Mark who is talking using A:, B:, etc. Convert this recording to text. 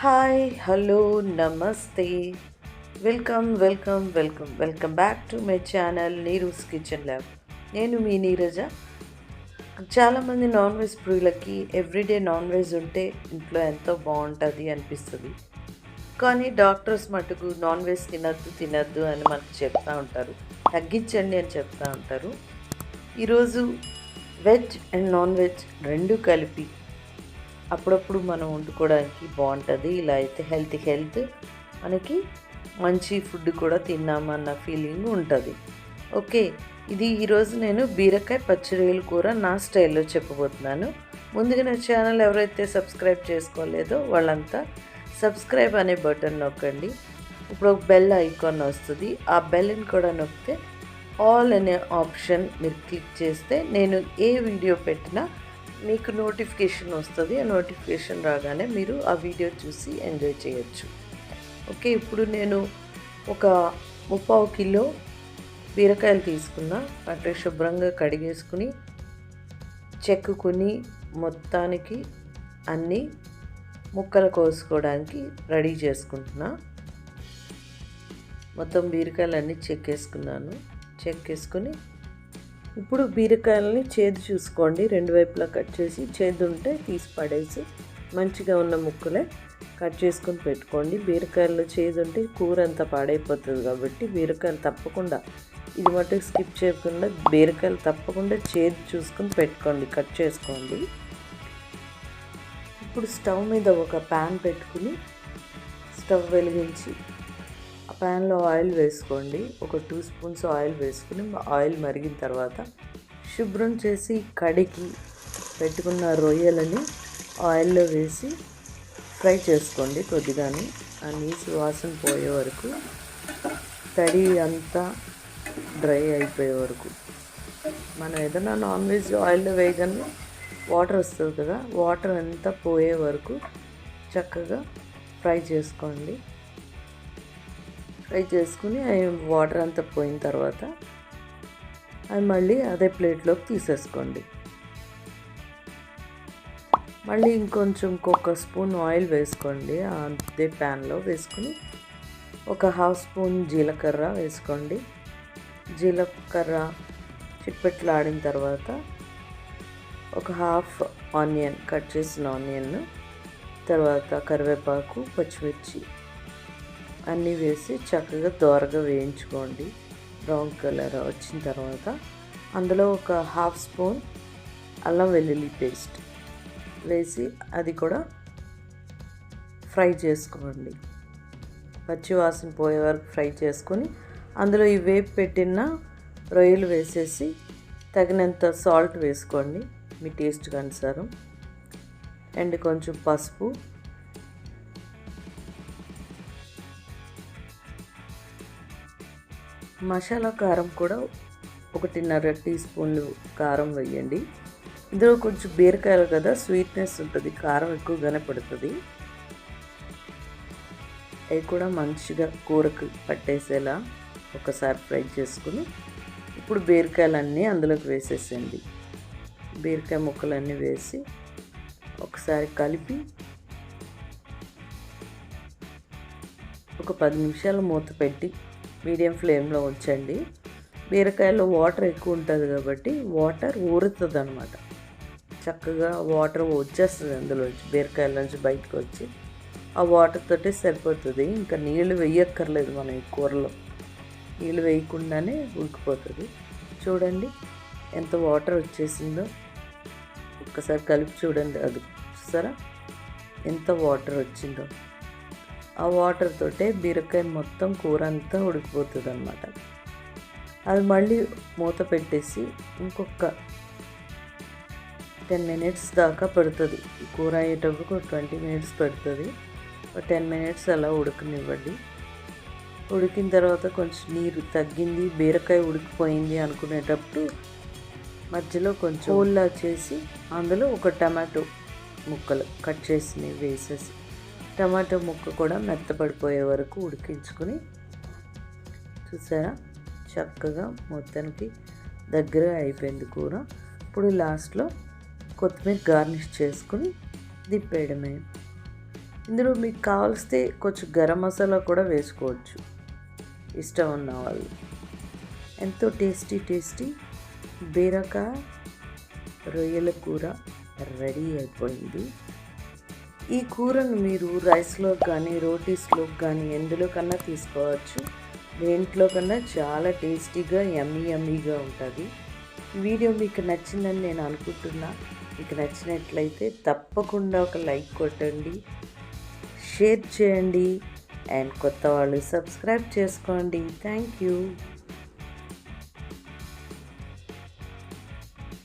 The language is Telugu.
A: హాయ్ హలో నమస్తే welcome back to my channel Neeru's kitchen lab. నేను మీ నీరజ. చాలామంది నాన్ వెజ్ ప్రియులకి ఎవ్రీడే నాన్ వెజ్ ఉంటే ఇంట్లో ఎంతో బాగుంటుంది అనిపిస్తుంది. కానీ డాక్టర్స్ మటుకు నాన్ వెజ్ తినద్దు అని మనకు చెప్తూ ఉంటారు, తగ్గించండి అని చెప్తూ ఉంటారు. ఈరోజు వెజ్ అండ్ నాన్ వెజ్ రెండు కలిపి అప్పుడప్పుడు మనం వండుకోవడానికి బాగుంటుంది. ఇలా అయితే హెల్త్ మనకి మంచి ఫుడ్ కూడా తిన్నామన్న ఫీలింగ్ ఉంటుంది. ఓకే, ఇది ఈరోజు నేను బీరకాయ పచ్చిరొయ్యల కూర నా స్టైల్లో చెప్పబోతున్నాను. ముందుగా నా ఛానల్ ఎవరైతే సబ్స్క్రైబ్ చేసుకోలేదో వాళ్ళంతా సబ్స్క్రైబ్ అనే బటన్ నొక్కండి. ఇప్పుడు ఒక బెల్ ఐకాన్ వస్తుంది, ఆ బెల్ని కూడా నొక్కితే ఆల్ అనే ఆప్షన్ మీరు క్లిక్ చేస్తే నేను ఏ వీడియో పెట్టినా మీకు నోటిఫికేషన్ వస్తుంది. ఆ నోటిఫికేషన్ రాగానే మీరు ఆ వీడియో చూసి ఎంజాయ్ చేయొచ్చు. ఓకే, ఇప్పుడు నేను ఒక 3/4 కిలో బీరకాయలు తీసుకున్నా. వాటిని శుభ్రంగా కడిగేసుకుని చెక్కుని మొత్తానికి అన్నీ ముక్కలు కోసుకోవడానికి రెడీ చేసుకుంటున్నా. మొత్తం బీరకాయలు అన్నీ చెక్కేసుకుని ఇప్పుడు బీరకాయలని చేదు చూసుకోండి. రెండు వైపులా కట్ చేసి, చేదు ఉంటే తీసి పడేసి మంచిగా ఉన్న ముక్కలే కట్ చేసుకొని పెట్టుకోండి. బీరకాయల్లో చేదు ఉంటే కూర అంతా పాడైపోతుంది కాబట్టి బీరకాయలు తప్పకుండా, ఇది మటుకు స్కిప్ చేయకుండా బీరకాయలు తప్పకుండా చేదు చూసుకొని పెట్టుకోండి, కట్ చేసుకోండి. ఇప్పుడు స్టవ్ మీద ఒక ప్యాన్ పెట్టుకుని స్టవ్ వెలిగించి ఆ ప్యాన్లో ఆయిల్ వేసుకోండి. ఒక 2 స్పూన్స్ ఆయిల్ వేసుకుని ఆయిల్ మరిగిన తర్వాత శుభ్రం చేసి కడిగి పెట్టుకున్న రొయ్యలని ఆయిల్లో వేసి ఫ్రై చేసుకోండి. కొద్దిగాని ఆ నీసు వాసన పోయే వరకు, తడి అంతా డ్రై అయిపోయే వరకు. మనం ఏదైనా నాన్ వెజ్ ఆయిల్లో వేయగానే వాటర్ వస్తుంది కదా, వాటర్ అంతా పోయే వరకు చక్కగా ఫ్రై చేసుకోండి. ఫ్రై చేసుకుని అవి వాటర్ అంతా పోయిన తర్వాత అవి మళ్ళీ అదే ప్లేట్లోకి తీసేసుకోండి. మళ్ళీ ఇంకొక స్పూన్ ఆయిల్ వేసుకోండి. అదే ప్యాన్లో వేసుకుని ఒక 1/2 స్పూన్ జీలకర్ర వేసుకోండి. జీలకర్ర చిట్పెట్లాడిన తర్వాత ఒక 1/2 ఆనియన్, కట్ చేసిన ఆనియన్, తర్వాత కరివేపాకు, పచ్చిమిర్చి అన్నీ వేసి చక్కగా దోరగా వేయించుకోండి. బ్రౌన్ కలర్ వచ్చిన తర్వాత అందులో ఒక 1/2 స్పూన్ అల్లం వెల్లుల్లి పేస్ట్ వేసి అది కూడా ఫ్రై చేసుకోండి. పచ్చి వాసన పోయే వరకు ఫ్రై చేసుకొని అందులో ఈ వేపు పెట్టిన రొయ్యలు వేసేసి తగినంత సాల్ట్ వేసుకోండి మీ టేస్ట్కి అనుసారం. అండ్ కొంచెం పసుపు, మసాలా కారం కూడా 1.5 టీ స్పూన్లు కారం వేయండి. ఇందులో కొంచెం బీరకాయలు కదా, స్వీట్నెస్ ఉంటుంది, కారం ఎక్కువగానే పడుతుంది. అవి కూడా మంచిగా కూరకు పట్టేసేలా ఒకసారి ఫ్రై చేసుకుని ఇప్పుడు బీరకాయలన్నీ అందులోకి వేసేసేయండి. బీరకాయ ముక్కలన్నీ వేసి ఒకసారి కలిపి ఒక 10 నిమిషాలు మూత పెట్టి మీడియం ఫ్లేమ్లో ఉంచండి. బీరకాయలో వాటర్ ఎక్కువ ఉంటుంది కాబట్టి వాటర్ ఊరుతుంది అనమాట. చక్కగా వాటర్ వచ్చేస్తుంది అందులోంచి, బీరకాయల నుంచి బయటకు వచ్చి ఆ వాటర్ తోటే సరిపోతుంది. ఇంకా నీళ్ళు వేయక్కర్లేదు మనం ఈ కూరలో, నీళ్ళు వేయకుండానే ఉడికిపోతుంది. చూడండి ఎంత వాటర్ వచ్చేసిందో, ఒక్కసారి కలిపి చూడండి. అది చూసారా ఎంత వాటర్ వచ్చిందో. ఆ వాటర్ తోటే బీరకాయ మొత్తం కూర అంతా ఉడికిపోతుంది అన్నమాట. అది మళ్ళీ మూత పెట్టేసి ఇంకొక 10 మినిట్స్ దాకా పడుతుంది. ఈ కూర అయ్యేటప్పుడు 20 మినిట్స్ పడుతుంది. 10 మినిట్స్ అలా ఉడకనివ్వండి. ఉడికిన తర్వాత కొంచెం నీరు తగ్గింది, బీరకాయ ఉడికిపోయింది అనుకునేటప్పుడు మధ్యలో కొంచెం హోల్లా చేసి అందులో ఒక టమాటో ముక్కలు కట్ చేసి వేసేసి టమాటో ముక్క కూడా మెత్తపడిపోయే వరకు ఉడికించుకొని, చూసారా చక్కగా మొత్తానికి దగ్గర అయిపోయింది కూర. ఇప్పుడు లాస్ట్లో కొత్తిమీర గార్నిష్ చేసుకుని దిప్పేయడమే. ఇందులో మీకు కావలిస్తే కొంచెం గరం మసాలా కూడా వేసుకోవచ్చు ఇష్టం ఉన్న వాళ్ళు. ఎంతో టేస్టీ బీరకాయ రొయ్యల కూర రెడీ అయిపోయింది. ఈ కూరను మీరు రైస్లో కానీ రోటీస్లో కానీ ఎందులో కన్నా తీసుకోవచ్చు. దేంట్లో కన్నా చాలా టేస్టీగా యమ్మీగా ఉంటుంది. ఈ వీడియో మీకు నచ్చిందని నేను అనుకుంటున్నా. మీకు నచ్చినట్లయితే తప్పకుండా ఒక లైక్ కొట్టండి, షేర్ చేయండి అండ్ కొత్త వాళ్ళు సబ్స్క్రైబ్ చేసుకోండి. Thank you.